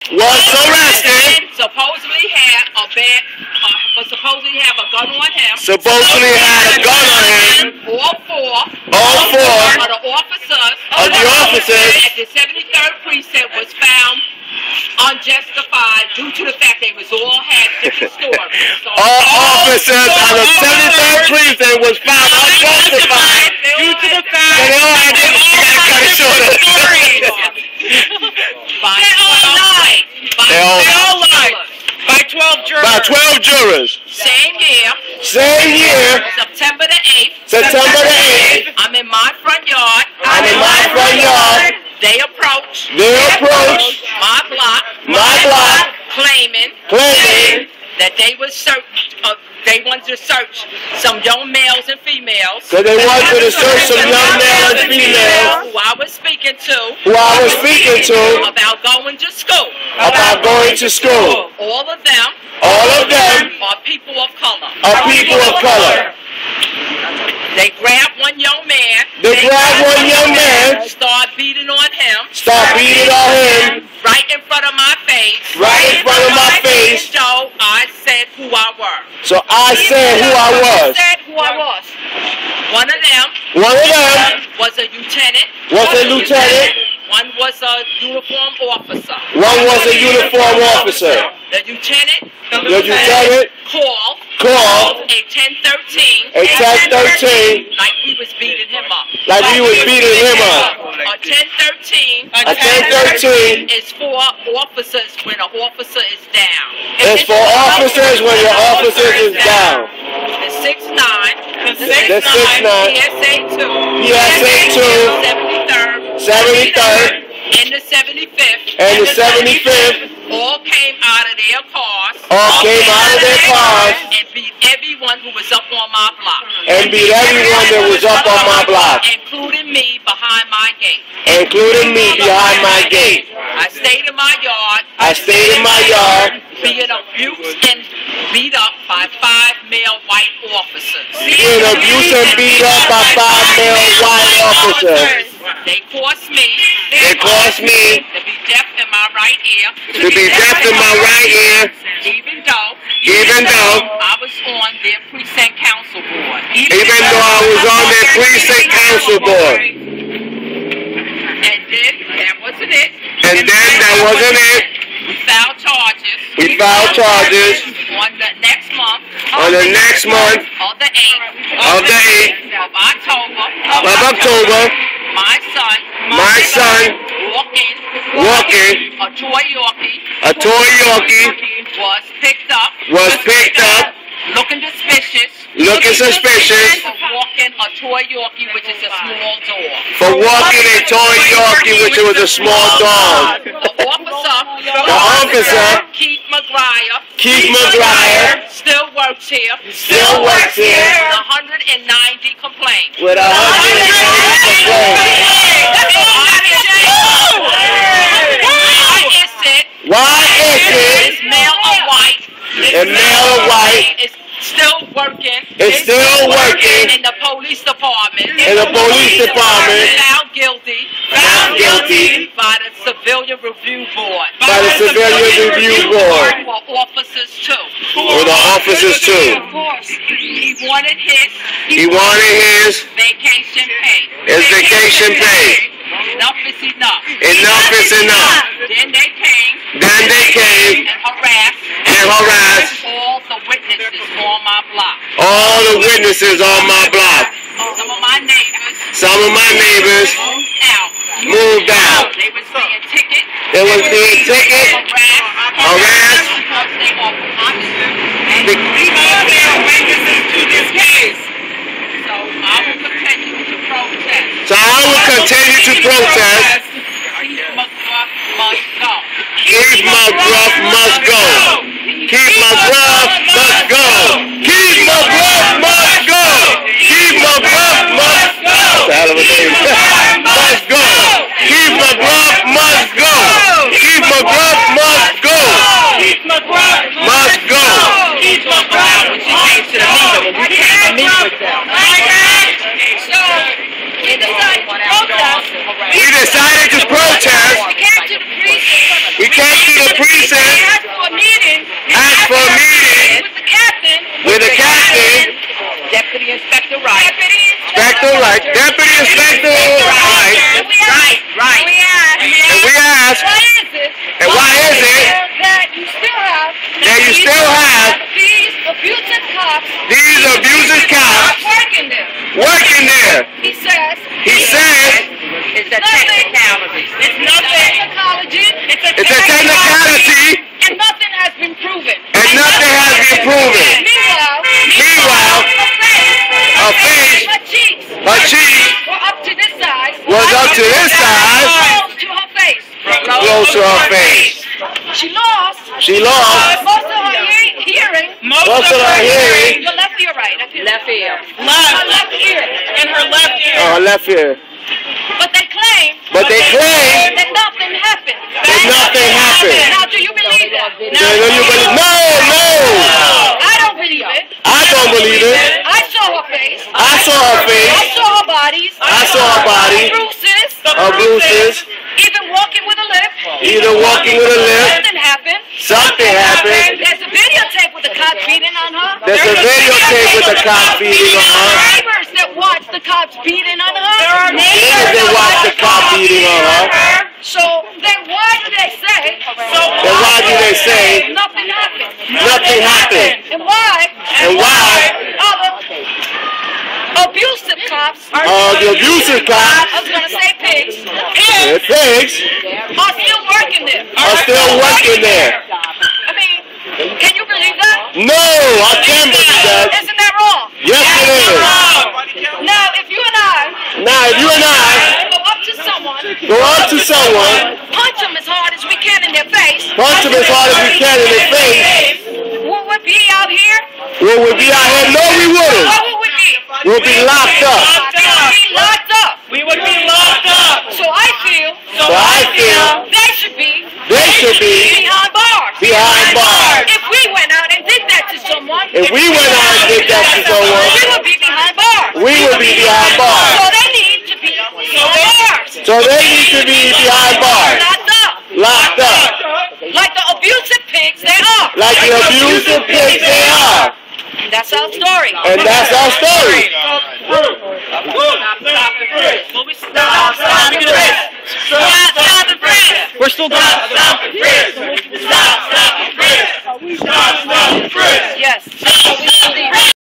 was arrested. Supposedly had a bad, supposedly have a gun on him. Supposedly had a gun on him. All four of the officers at the 73rd precinct was found unjustified due to the fact they was all had different stories. So all officers on the 73rd precinct was found unjustified due to the fact that they all had different stories. They all lied. By 12 jurors. By 12 jurors. Same year. September the 8th. I'm in my front yard. They approached my block, claiming that they wanted to search some young males and females. So they wanted to search some young males and females who I was speaking to. About going to school. All of them are people of color. They grabbed one young man. Start beating on him. Right in front of my face. So I said who I was. One of them was a lieutenant. One was a uniform officer. The lieutenant called a 1013. Like we was beating him up. A 1013 is for officers when an officer is down. It's for officers when your officer is down. The 6'9", PSA 2, 73rd, and the 75th. All came out of their cars. And beat everyone who was up on my block. Including me behind my gate. I stayed in my yard. Being abused and beat up by 5 male white officers. They forced me to be deaf in my right ear. Even though I was on their precinct council board. And then that wasn't it. We filed charges. On the next month. Of the 8th of October. My son walking a toy Yorkie was picked up looking suspicious for walking a toy Yorkie, which is a small dog. The officer Keith McGuire still works here. 190 complaints. Why is it male or white is still working in the police department. Found guilty by the Civilian Review Board. For officers too. Of course. He wanted his vacation pay. Enough is enough. Then they came and harassed all the witnesses on my block. Some of my neighbors moved out. They was being ticketed, harassed. Because they are witnesses to this case. So I will continue to protest. Keith McGruff must go. Keith McGruff must go. Keith McGruff must go. Keith McGruff must go. That's a hell of a name. Must go. Keith McGruff must go. Keith McGruff must go. Keith McGruff must go. Keith McGruff. We decided to protest. We came to the precinct. Asked for a meeting. Asked for a meeting With the captain. with the captain. Deputy Inspector Wright. Inspector Wright. Deputy Inspector Wright. Right. And we asked, Why is it? and why is it that you still have these abusive cops working there? working there? He says It's a technicality. it's a technicality And nothing has been proven. and nothing has been proven. Meanwhile, her face, her cheeks were up to this size. was up to this size, Close to her face. close to her face. She lost Most most of her hearing. of her hearing. Your left ear, right? Left ear. Her left ear. In her left ear. Her left ear. But they claim that nothing happened. nothing happened. Now, do you believe that? No. I don't believe it. I don't believe it. I saw her face. I saw her I face. saw her bodies. I saw her body. Bruises. Her bruises. Even walking with a limp. Either walking with a limp. Something happened. Something happened. There's a videotape with the cops beating on her. There's a videotape with the cops beating on her. Neighbors that watch the cops beating on her. There are Neighbors that watch the cop beating on her. So then why do they say? Then why do they say Nothing happened? nothing happened? And why? Other abusive cops The abusive I cops, was gonna say pigs. the pigs, Are still working there. are still working there. I mean, can you believe that? No, I can't believe that. Isn't that wrong? Yes, it is. Now, if you and I Now, if you and I go up to someone, go up to someone, punch them as hard as we can in their face, punch them as hard as we can in their face, will we be out here? will we be out here? No, we wouldn't. Or will we be? We'll be locked up. We would be locked up. So I feel they should be behind bars. If we went out and did that to someone, If we went out and did that to someone, we would be behind bars. we would be behind bars. So they need to be behind bars. So they need to be behind bars, Locked up. locked up, Like the abusive pigs they are. like the abusive pigs they are. That's our story. And that's our story. So